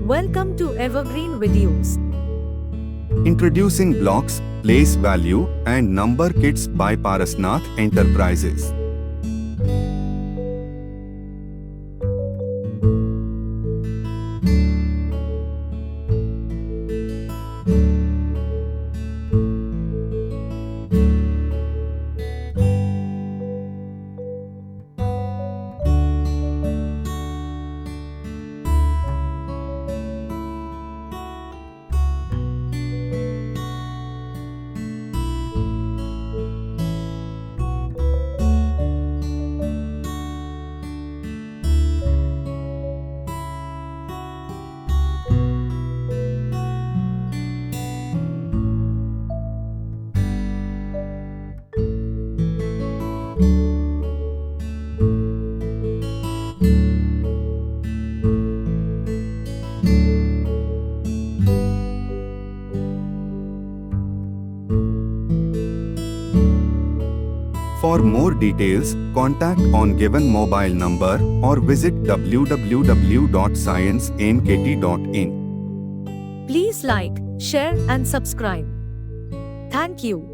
Welcome to Evergreen Videos. Introducing blocks, place value, and number kits by Parasnath Enterprises. For more details, contact on given mobile number or visit www.sciencenkt.in. Please like, share and subscribe. Thank you.